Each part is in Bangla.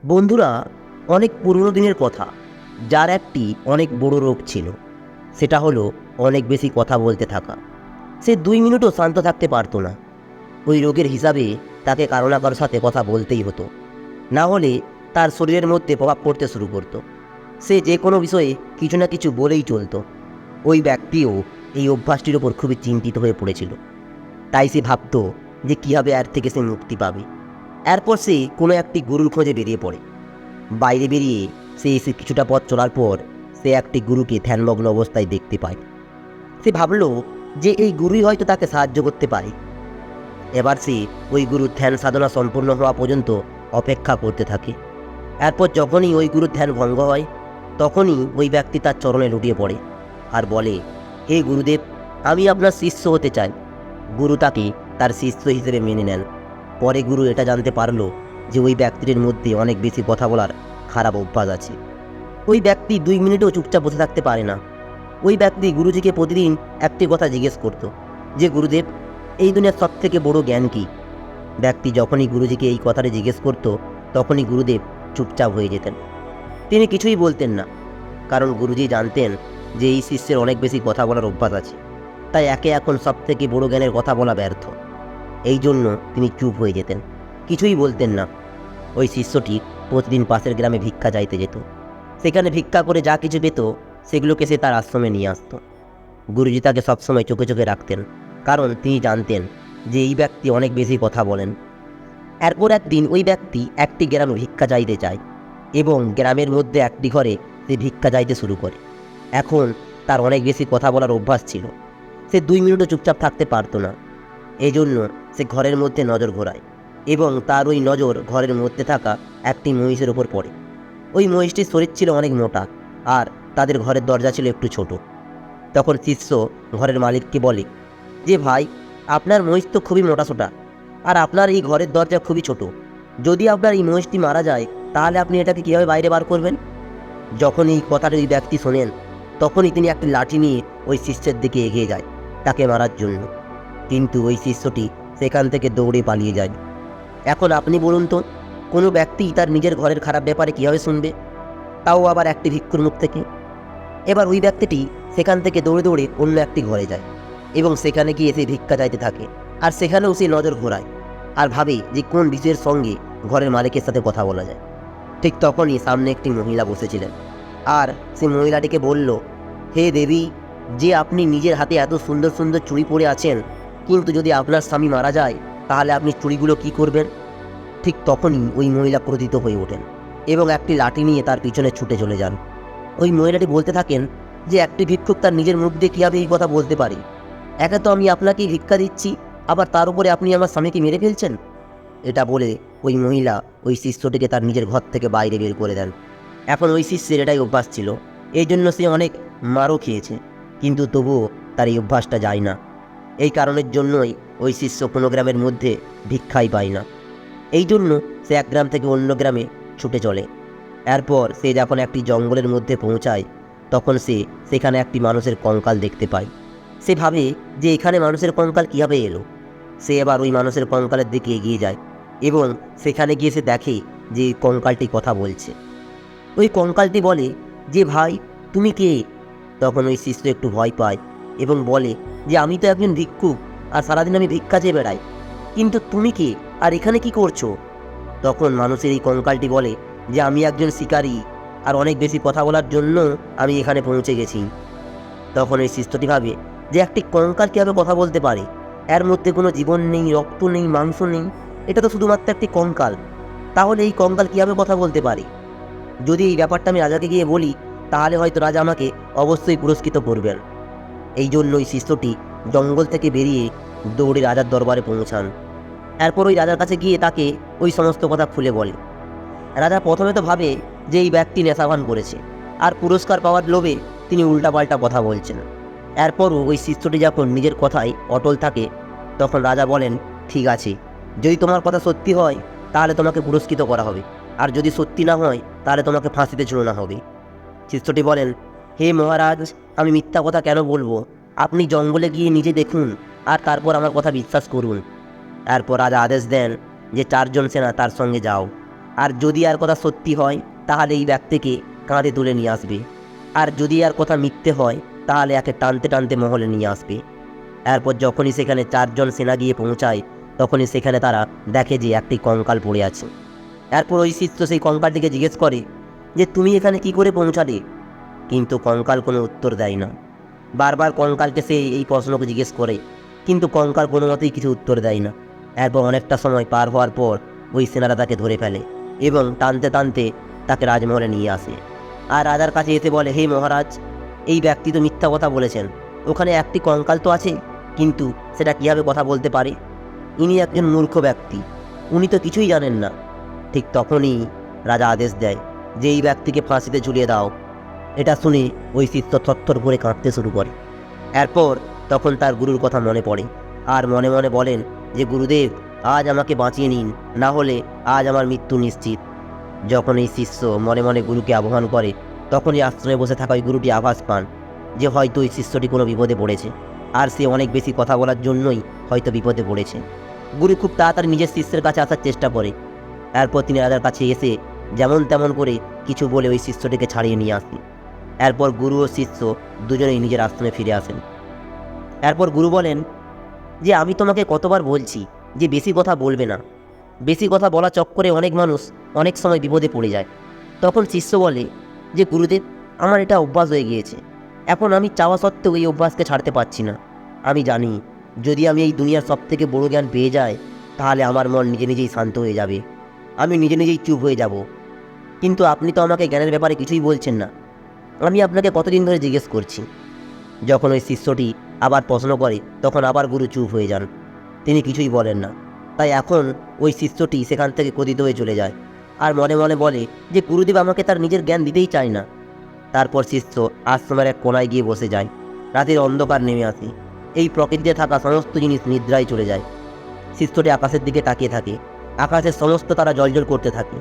বন্ধুরা, অনেক পুরনো দিনের কথা, যার একটি অনেক বড় রোগ ছিল। সেটা হলো অনেক বেশি কথা বলতে থাকা। সে 2 মিনিটও শান্ত থাকতে পারতো না। ওই রোগের হিসাবে তাকে কারো না কারোর সাথে কথা বলতেই হতো, না হলে তার শরীরের মধ্যে প্রভাব পড়তে শুরু করতো। সে যে কোনো বিষয়ে কিছু না কিছু বলেই চলতো। ওই ব্যক্তিও এই অভ্যাসটির ওপর খুবই চিন্তিত হয়ে পড়েছিল। তাই সে ভাবতো যে কীভাবে এর থেকে সে মুক্তি পাবে। এরপর সে কোনো একটি গুরুর খোঁজে বেরিয়ে পড়ে। বাইরে বেরিয়ে সে এসে কিছুটা পথ চলার পর সে একটি গুরুকে ধ্যানমগ্ন অবস্থায় দেখতে পায়। সে ভাবল যে এই গুরুই হয়তো তাকে সাহায্য করতে পারে। এবার সে ওই গুরুর ধ্যান সাধনা সম্পূর্ণ হওয়া পর্যন্ত অপেক্ষা করতে থাকে। এরপর যখনই ওই গুরুর ধ্যান ভঙ্গ হয়, তখনই ওই ব্যক্তি তার চরণে লুটিয়ে পড়ে আর বলে, হে গুরুদেব, আমি আপনার শিষ্য হতে চাই। গুরু তাকে তার শিষ্য হিসেবে মেনে নেন। পরে গুরু এটা জানতে পারল যে ওই ব্যক্তির মধ্যে অনেক বেশি কথা বলার খারাপ অভ্যাস আছে। ওই ব্যক্তি 2 মিনিটও চুপচাপ বসে থাকতে পারে না। ওই ব্যক্তি গুরুজিকে প্রতিদিন একটি কথা জিজ্ঞেস করত, যে গুরুদেব, এই দুনিয়ার সব থেকে বড় জ্ঞান কি? ব্যক্তি যখনই গুরুজিকে এই কথাটা জিজ্ঞেস করত, তখনই গুরুদেব চুপচাপ হয়ে যেতেন। তিনি কিছুই বলতেন না, কারণ গুরুজি জানতেন যে এই শিষ্যের অনেক বেশি কথা বলার অভ্যাস আছে। তাই একে এখন সব থেকে বড় জ্ঞানের কথা বলা ব্যর্থ। এই জন্য তিনি চুপ হয়ে যেতেন, কিছুই বলতেন না। ওই শিষ্যটি প্রতিদিন পাশের গ্রামে ভিক্ষা চাইতে যেত। সেখানে ভিক্ষা করে যা কিছু পেত, সেগুলোকে সে তার আশ্রমে নিয়ে আসতো। গুরুজি তাকে সবসময় চোখে চোখে রাখতেন, কারণ তিনি জানতেন যে এই ব্যক্তি অনেক বেশি কথা বলেন। এরপর একদিন ওই ব্যক্তি একটি গ্রামে ভিক্ষা চাইতে যায় এবং গ্রামের মধ্যে একটি ঘরে সে ভিক্ষা চাইতে শুরু করে। এখন তার অনেক বেশি কথা বলার অভ্যাস ছিল। সে 2 মিনিটও চুপচাপ থাকতে পারতো না। এই জন্য সে ঘরের মধ্যে নজর ঘোরায় এবং তার ওই নজর ঘরের মধ্যে থাকা একটি মহিষের ওপর পড়ে। ওই মহিষটির শরীর ছিল অনেক মোটা আর তাদের ঘরের দরজা ছিল একটু ছোট। তখন শিষ্য ঘরের মালিককে বলে, যে ভাই, আপনার মহিষ তো খুবই মোটাসোটা, আর আপনার এই ঘরের দরজা খুবই ছোট। যদি আপনার এই মহিষটি মারা যায়, তাহলে আপনি এটাকে কীভাবে বাইরে বার করবেন? যখন এই কথাটা ওই ব্যক্তি শোনেন, তখনই তিনি একটি লাঠি নিয়ে ওই শিষ্যের দিকে এগিয়ে যায় তাকে মারার জন্য। কিন্তু ওই শিষ্যটি সেখান থেকে দৌড়ে পালিয়ে যায়। এখন আপনি বলুন তো, কোনো ব্যক্তি তার নিজের ঘরের খারাপ ব্যাপারে কীভাবে শুনবে, তাও আবার একটি ভিক্ষুর মুখ থেকে? এবার ওই ব্যক্তিটি সেখান থেকে দৌড়ে দৌড়ে অন্য একটি ঘরে যায় এবং সেখানে গিয়ে সে ভিক্ষা চাইতে থাকে। আর সেখানেও সে নজর ঘোরায় আর ভাবে যে কোন বিষয়ের সঙ্গে ঘরের মালিকের সাথে কথা বলা যায়। ঠিক তখনই সামনে একটি মহিলা বসেছিলেন আর সে মহিলাটিকে বলল, হে দেবী, যে আপনি নিজের হাতে এত সুন্দর সুন্দর চুড়ি পরে আছেন, কিন্তু যদি আপনার স্বামী মারা যায়, তাহলে আপনি চুড়িগুলো কি করবেন? ঠিক তখনই ওই মহিলা ক্রোধিত হয়ে ওঠেন এবং একটি লাঠি নিয়ে তার পিছনে ছুটে চলে যান। ওই মহিলাটি বলতে থাকেন যে একটি ভিক্ষুক তার নিজের মুখ দিয়ে কীভাবে এই কথা বলতে পারে? একে তো আমি আপনাকেই ভিক্ষা দিচ্ছি, আবার তার উপরে আপনি আমার স্বামীকে মেরে ফেলছেন। এটা বলে ওই মহিলা ওই শিষ্যটিকে তার নিজের ঘর থেকে বাইরে বের করে দেন। এখন ওই শিষ্যের এটাই অভ্যাস ছিল, এই জন্য সে অনেক মারও খেয়েছে, কিন্তু তবুও তার এই অভ্যাসটা যায় না। এই কারণের জন্যই ওই শিষ্য কোনো গ্রামের মধ্যে ভিক্ষাই পায় না। এই জন্য সে এক গ্রাম থেকে অন্য গ্রামে ছুটে চলে। এরপর সে যখন একটি জঙ্গলের মধ্যে পৌঁছায়, তখন সে সেখানে একটি মানুষের কঙ্কাল দেখতে পায়। সে ভাবে যে এখানে মানুষের কঙ্কাল কীভাবে এলো। সে এবার ওই মানুষের কঙ্কালের দিকে এগিয়ে যায় এবং সেখানে গিয়ে সে দেখে যে কঙ্কালটি কথা বলছে। ওই কঙ্কালটি বলে, যে ভাই, তুমি কে? তখন ওই শিষ্য একটু ভয় পায় এবং বলে, যে আমি তো একজন ভিক্ষুক, আর সারাদিন আমি ভিক্ষা চেয়ে বেড়াই, কিন্তু তুমি কে, আর এখানে কি করছো? তখন মানুষের এই কঙ্কালটি বলে, যে আমি একজন শিকারী, আর অনেক বেশি কথা বলার জন্য আমি এখানে পৌঁছে গেছি। তখন এই শিষ্যটি ভাবে যে একটি কঙ্কাল কীভাবে কথা বলতে পারে? এর মধ্যে কোনো জীবন নেই, রক্ত নেই, মাংস নেই, এটা তো শুধুমাত্র একটি কঙ্কাল। তাহলে এই কঙ্কাল কীভাবে কথা বলতে পারে? যদি এই ব্যাপারটা আমি রাজাকে গিয়ে বলি, তাহলে হয়তো রাজা আমাকে অবশ্যই পুরস্কৃত করবেন। এই জন্য ওই শিষ্যটি জঙ্গল থেকে বেরিয়ে দৌড়ে রাজার দরবারে পৌঁছান। এরপর ওই রাজার কাছে গিয়ে তাকে ওই সমস্ত কথা খুলে বলে। রাজা প্রথমে তো ভাবে যে এই ব্যক্তি নেশাভান করেছে, আর পুরস্কার পাওয়ার লোভে তিনি উল্টাপাল্টা কথা বলছেন। এরপরও ওই শিষ্যটি যখন নিজের কথায় অটল থাকে, তখন রাজা বলেন, ঠিক আছে, যদি তোমার কথা সত্যি হয়, তাহলে তোমাকে পুরস্কৃত করা হবে, আর যদি সত্যি না হয়, তাহলে তোমাকে ফাঁসিতে ঝুলানো হবে। শিষ্যটি বলেন, হে মহারাজ, আমি মিথ্যা কথা কেন বলবো? আপনি জঙ্গলে গিয়ে নিজে দেখুন, আর তারপর আমার কথা বিশ্বাস করুন। এরপর রাজা আদেশ দেন যে 4 জন সেনা তার সঙ্গে যাও, আর যদি আর কথা সত্যি হয় তাহলে এই ব্যক্তিকে কাঁধে তুলে নিয়ে আসবে, আর যদি আর কথা মিথ্যে হয় তাহলে একে টানতে টানতে মহলে নিয়ে আসবে। এরপর যখনই সেখানে 4 জন সেনা গিয়ে পৌঁছায় তখনই সেখানে তারা দেখে যে একটি কঙ্কাল পড়ে আছে। এরপর ওই শিষ্য সেই কঙ্কালটিকে জিজ্ঞেস করে যে তুমি এখানে কি করে পৌঁছালে, কিন্তু কঙ্কাল কোনো উত্তর দেয় না। বারবার কঙ্কালকে সে এই প্রশ্নকে জিজ্ঞেস করে, কিন্তু কঙ্কাল কোনো মতেই কিছু উত্তর দেয় না। এরপর অনেকটা সময় পার হওয়ার পর ওই সেনারা তাকে ধরে ফেলে এবং টানতে টানতে তাকে রাজমহলে নিয়ে আসে। আর রাজার কাছে এসে বলে, হে মহারাজ, এই ব্যক্তি তো মিথ্যা কথা বলেছেন, ওখানে একটি কঙ্কাল তো আছে, কিন্তু সেটা কীভাবে কথা বলতে পারে? ইনি একজন মূর্খ ব্যক্তি, উনি তো কিছুই জানেন না। ঠিক তখনই রাজা আদেশ দেয় যে এই ব্যক্তিকে ফাঁসিতে ঝুলিয়ে দাও। এটা শুনে ওই শিষ্য থরথর করে কাঁদতে শুরু করে। এরপর তখন তার গুরুর কথা মনে পড়ে আর মনে মনে বলেন যে গুরুদেব, আজ আমাকে বাঁচিয়ে নিন, না হলে আজ আমার মৃত্যু নিশ্চিত। যখন এই শিষ্য মনে মনে গুরুকে আহ্বান করে তখনই আশ্রমে বসে থাকা ওই গুরুটি আভাস পান যে হয়তো ওই শিষ্যটি কোনো বিপদে পড়েছে, আর সে অনেক বেশি কথা বলার জন্যই হয়তো বিপদে পড়েছে। গুরু খুব তাড়াতাড়ি নিজের শিষ্যের কাছে আসার চেষ্টা করে। এরপর তিনি রাজার কাছে এসে যেমন তেমন করে কিছু বলে ওই শিষ্যটিকে ছাড়িয়ে নিয়ে আসেন। এরপর গুরু ও শিষ্য দুজনেই নিজের আশ্রমে ফিরে আসেন। এরপর গুরু বলেন যে আমি তোমাকে কতবার বলছি যে বেশি কথা বলবে না, বেশি কথা বলা চক্করে অনেক মানুষ অনেক সময় বিপদে পড়ে যায়। তখন শিষ্য বলে যে গুরুদেব, আমার এটা অভ্যাস হয়ে গিয়েছে, এখন আমি চাওয়া সত্ত্বেও এই অভ্যাসকে ছাড়তে পারছি না। আমি জানি যদি আমি এই দুনিয়ার সবথেকে বড় জ্ঞান পেয়ে যাই তাহলে আমার মন নিজে নিজেই শান্ত হয়ে যাবে, আমি নিজে নিজেই চুপ হয়ে যাব। কিন্তু আপনি তো আমাকে জ্ঞানের ব্যাপারে কিছুই বলছেন না, আমি আপনাকে কতদিন ধরে জিজ্ঞেস করছি। যখন ওই শিষ্যটি আবার প্রশ্ন করে তখন আবার গুরু চুপ হয়ে যান, তিনি কিছুই বলেন না। তাই এখন ওই শিষ্যটি সেখান থেকে ক্রোধিত হয়ে চলে যায় আর মনে মনে বলে যে গুরুদেব আমাকে তার নিজের জ্ঞান দিতেই চায় না। তারপর শিষ্য আশ্রমের এক কোনায় গিয়ে বসে যায়। রাতের অন্ধকার নেমে আসে, এই প্রকৃতিতে থাকা সমস্ত জিনিস নিদ্রায় চলে যায়। শিষ্যটি আকাশের দিকে তাকিয়ে থাকে, আকাশের সমস্ত তারা জ্বলজ্বল করতে থাকে।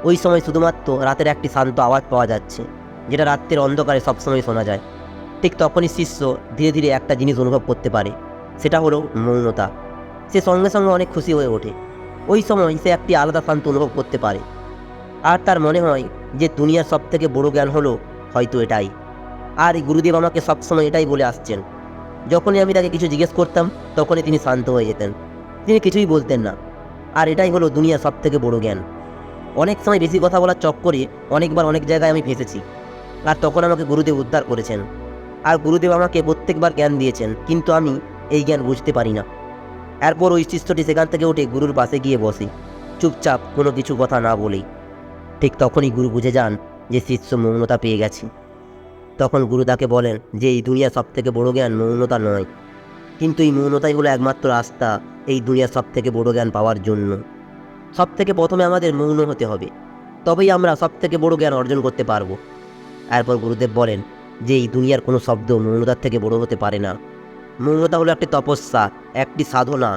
ওই সময় শুধুমাত্র রাতের একটি শান্ত আওয়াজ পাওয়া যাচ্ছে, যেটা রাত্রের অন্ধকারে সবসময় শোনা যায়। ঠিক তখনই শিষ্য ধীরে ধীরে একটা জিনিস অনুভব করতে পারে, সেটা হলো মৌনতা। সে সঙ্গে সঙ্গে অনেক খুশি হয়ে ওঠে। ওই সময় সে একটি আলাদা শান্ত অনুভব করতে পারে, আর তার মনে হয় যে দুনিয়ার সবথেকে বড় জ্ঞান হলো হয়তো এটাই। আর এই গুরুদেব আমাকে সবসময় এটাই বলে আসছেন। যখনই আমি তাকে কিছু জিজ্ঞেস করতাম তখনই তিনি শান্ত হয়ে যেতেন, তিনি কিছুই বলতেন না। আর এটাই হলো দুনিয়ার সবথেকে বড় জ্ঞান। অনেক সময় বেশি কথা বলার চক্করে অনেকবার অনেক জায়গায় আমি ফেঁসেছি, আর তখন আমাকে গুরুদেব উদ্ধার করেছেন। আর গুরুদেব আমাকে প্রত্যেকবার জ্ঞান দিয়েছেন, কিন্তু আমি এই জ্ঞান বুঝতে পারি না। এরপর ওই শিষ্যটি সেখান থেকে উঠে গুরুর পাশে গিয়ে বসে, চুপচাপ কোনো কিছু কথা না বলেই। ঠিক তখনই গুরু বুঝে যান যে শিষ্য মৌনতা পেয়ে গেছে। তখন গুরু তাকে বলেন যে এই দুনিয়ার সবথেকে বড় জ্ঞান মৌনতা নয়, কিন্তু এই মৌনতাই হলো একমাত্র রাস্তা এই দুনিয়ার সবথেকে বড় জ্ঞান পাওয়ার জন্য। সবথেকে প্রথমে আমাদের মৌন হতে হবে, তবেই আমরা সবথেকে বড় জ্ঞান অর্জন করতে পারবো। এরপর গুরুদেব বলেন যে এই দুনিয়ার কোনো শব্দ মৌনতার থেকে বড় হতে পারে না। মৌনতা হলো একটি তপস্যা, একটি সাধনা।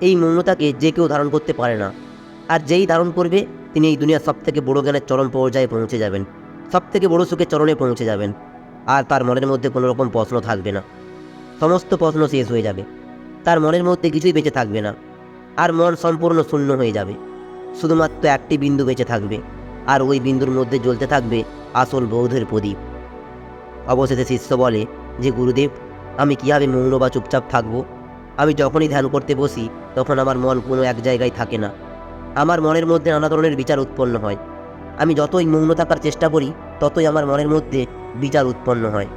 এই মৌনতাকে যে কেউ ধারণ করতে পারে না, আর যেই ধারণ করবে তিনি এই দুনিয়ার সবথেকে বড় জ্ঞানের চরম পর্যায়ে পৌঁছে যাবেন, সবথেকে বড় সুখের চরণে পৌঁছে যাবেন। আর তার মনের মধ্যে কোনো রকম প্রশ্ন থাকবে না, সমস্ত প্রশ্ন শেষ হয়ে যাবে, তার মনের মধ্যে কিছুই বেঁচে থাকবে না, আর মন সম্পূর্ণ শূন্য হয়ে যাবে। শুধুমাত্র একটি বিন্দু বেঁচে থাকবে, আর ওই বিন্দুর মধ্যে জ্বলতে থাকবে আসল বৌদ্ধের প্রদীপ। অবশেষে শিষ্য বলে যে গুরুদেব, আমি কীভাবে মৌন বা চুপচাপ থাকবো? আমি যখনই ধ্যান করতে বসি তখন আমার মন কোনো এক জায়গায় থাকে না, আমার মনের মধ্যে নানা ধরনের বিচার উৎপন্ন হয়। আমি যতই মৌন থাকার চেষ্টা করি ততই আমার মনের মধ্যে বিচার উৎপন্ন হয়।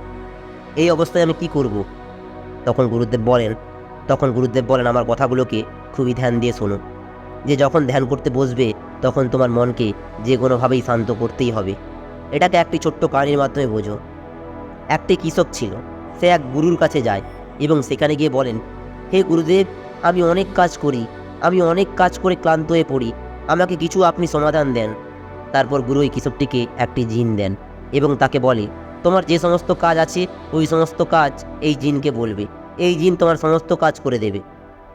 এই অবস্থায় আমি কি করব? তখন গুরুদেব বলেন আমার কথাগুলোকে খুবই ধ্যান দিয়ে শোনো, যে যখন ধ্যান করতে বসবে তখন তোমার মনকে যে কোনোভাবেই শান্ত করতেই হবে। এটাকে একটি ছোট্ট কাহিনীর মাধ্যমে বোঝো। একটি কৃষক ছিল, সে এক গুরুর কাছে যায় এবং সেখানে গিয়ে বলেন, হে গুরুদেব, আমি অনেক কাজ করে ক্লান্ত হয়ে পড়ি, আমাকে কিছু আপনি সমাধান দেন। তারপর গুরু ওই কৃষকটিকে একটি জিন দেন এবং তাকে বলে, তোমার যে সমস্ত কাজ আছে ওই সমস্ত কাজ এই জিনকে বলবে, এই জিন তোমার সমস্ত কাজ করে দেবে।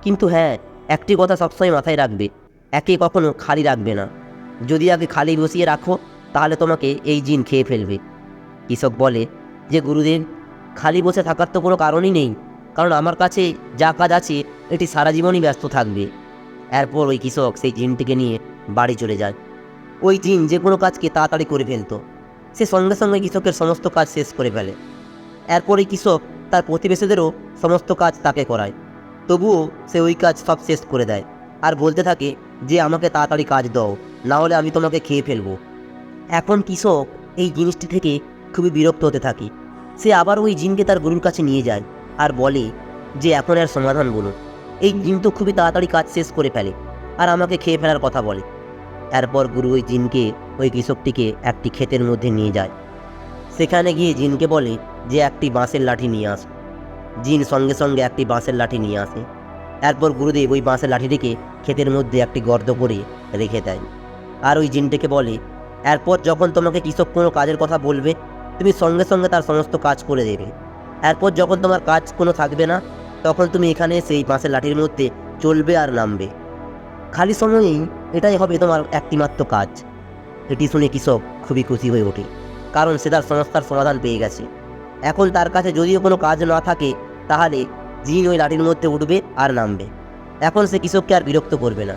কিন্তু হ্যাঁ, একটি কথা সবসময় মাথায় রাখবে, একে কখনো খালি রাখবে না। যদি আগে খালি বসিয়ে রাখো তাহলে তোমাকে এই জিন খেয়ে ফেলবে। কৃষক বলে যে গুরুদেব, খালি বসে থাকার তো কোনো কারণই নেই, কারণ আমার কাছে যা কাজ আছে এটি সারা জীবনই ব্যস্ত থাকবে। এরপর ওই কৃষক সেই জিনটিকে নিয়ে বাড়ি চলে যায়। ওই জিন যে কোনো কাজকে তাড়াতাড়ি করে ফেলতো। সে সঙ্গে সঙ্গে কৃষকের সমস্ত কাজ শেষ করে ফেলে। এরপরে কৃষক তার প্রতিবেশীদেরও সমস্ত কাজ তাকে করায়, তবুও সে ওই কাজ সব শেষ করে দেয় আর বলতে থাকে যে আমাকে তাড়াতাড়ি কাজ দাও, না হলে আমি তোমাকে খেয়ে ফেলবো। এখন কৃষক এই জিনিসটি থেকে খুবই বিরক্ত হতে থাকে। সে আবার ওই জিনকে তার গুরুর কাছে নিয়ে যায় আর বলে যে এখন এর সমাধান বলুন। এই জিন তো খুবই তাড়াতাড়ি কাজ শেষ করে ফেলে আর আমাকে খেয়ে ফেলার কথা বলে। এরপর গুরু ওই জিনকে ওই কৃষকটিকে একটি ক্ষেতের মধ্যে নিয়ে যায়। সেখানে গিয়ে জিনকে বলে যে একটি বাঁশের লাঠি নিয়ে আস। জিন সঙ্গে সঙ্গে একটি বাঁশের লাঠি নিয়ে আসে। এরপর গুরুদেব ওই বাঁশের লাঠিটিকে ক্ষেতের মধ্যে একটি গর্ত করে রেখে দেয় আর ওই জিনটিকে বলে, এরপর যখন তোমাকে কৃষক কোনো কাজের কথা বলবে তুমি সঙ্গে সঙ্গে তার সমস্ত কাজ করে দেবে। এরপর যখন তোমার কাজ কোনো থাকবে না তখন তুমি এখানে সেই বাঁশের লাঠির মধ্যে চলবে আর নামবে। খালি সময়েই এটাই হবে তোমার একটিমাত্র কাজ। এটি শুনে কৃষক খুবই খুশি হয়ে ওঠে, কারণ সে তার সমস্যার সমাধান পেয়ে গেছে। এখন তার কাছে যদিও কোনো কাজ না থাকে তাহলে জিন ওই লাঠির মধ্যে উঠবে আর নামবে। এখন সে কৃষককে আর বিরক্ত করবে না।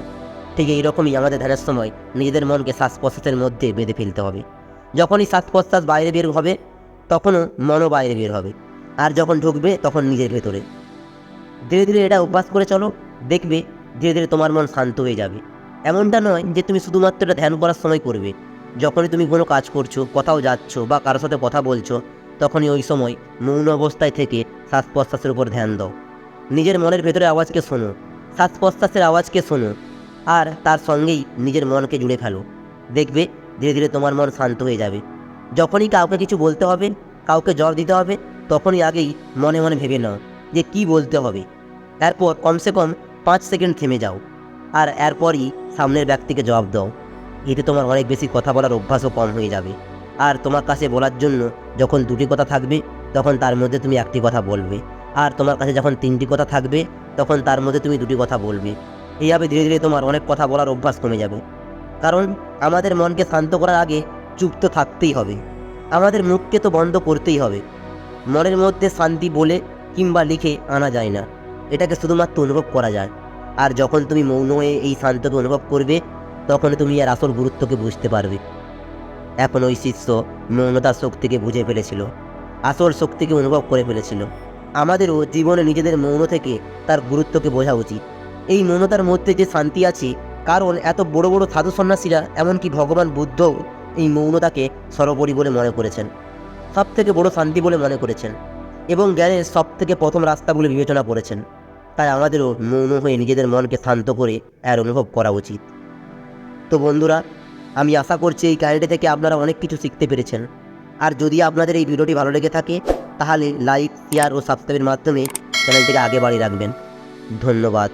ঠিক এইরকমই আমাদের ধ্যানের সময় নিজেদের মনকে শ্বাস প্রশ্বাসের মধ্যে বেঁধে ফেলতে হবে। যখনই শ্বাস প্রশ্বাস বাইরে বের হবে তখনও মনও বাইরে বের হবে, আর যখন ঢুকবে তখন নিজের ভেতরে। ধীরে ধীরে এটা অভ্যাস করে চলো, দেখবে ধীরে ধীরে তোমার মন শান্ত হয়ে যাবে। এমনটা নয় যে তুমি শুধুমাত্র এটা ধ্যান করার সময় করবে। যখনই তুমি কোনো কাজ করছো, কোথাও যাচ্ছ বা কারোর সাথে কথা বলছো, তখনই ওই সময় মৌন অবস্থায় থেকে শ্বাস প্রশ্বাসের উপর ধ্যান দাও। নিজের মনের ভেতরে আওয়াজকে শোনো, শ্বাস প্রশ্বাসের আওয়াজকে শোনো, আর তার সঙ্গেই নিজের মনকে জুড়ে ফেলো। দেখবে ধীরে ধীরে তোমার মন শান্ত হয়ে যাবে। যখনই কাউকে কিছু বলতে হবে, কাউকে জ্বর দিতে হবে, তখনই আগেই মনে মনে ভেবে নাও যে কী বলতে হবে। এরপর কমসে কম 5 সেকেন্ড থেমে যাও আর এরপরই সামনের ব্যক্তিকে জবাব দাও। এতে তোমার অনেক বেশি কথা বলার অভ্যাসও কম হয়ে যাবে। আর তোমার কাছে বলার জন্য যখন 2টি কথা থাকবে তখন তার মধ্যে তুমি 1টি কথা বলবে, আর তোমার কাছে যখন 3টি কথা থাকবে তখন তার মধ্যে তুমি 2টি কথা বলবে। এইভাবে ধীরে ধীরে তোমার অনেক কথা বলার অভ্যাস কমে যাবে। কারণ আমাদের মনকে শান্ত করার আগে চুপ তো থাকতেই হবে, আমাদের মুখকে তো বন্ধ করতেই হবে। মনের মধ্যে শান্তি বলে কিংবা লিখে আনা যায় না, এটাকে শুধুমাত্র অনুভব করা যায়। আর যখন তুমি মৌন হয়ে এই শান্তকে অনুভব করবে তখন তুমি এর আসল গুরুত্বকে বুঝতে পারবে। এখন ওই শিষ্য মৌনতার শক্তিকে বুঝে ফেলেছিল, আসল শক্তিকে অনুভব করে ফেলেছিল। আমাদেরও জীবনে নিজেদের মৌন থেকে তার গুরুত্বকে বোঝা উচিত। এই মৌনতার মধ্যে যে শান্তি আছে, কারণ এত বড় বড় সাধু সন্ন্যাসীরা এমনকি ভগবান বুদ্ধও এই মৌনতাকে সর্বোপরি বলে মনে করেছেন, সব থেকে বড় শান্তি বলে মনে করেছেন, এবং জ্ঞানের সব থেকে প্রথম রাস্তা বলে বিবেচনা করেছেন। তাই আমাদেরও মৌন হয়ে নিজেদের মনকে শান্ত করে এর অনুভব করা উচিত। তো বন্ধুরা, আমি আশা করছি এই কাহিনীটি থেকে আপনারা অনেক কিছু শিখতে পেরেছেন। আর যদি আপনাদের এই ভিডিওটি ভালো লেগে থাকে তাহলে লাইক, শেয়ার ও সাবস্ক্রাইবের মাধ্যমে চ্যানেলটিকে আগে বাড়িয়ে রাখবেন। ধন্যবাদ।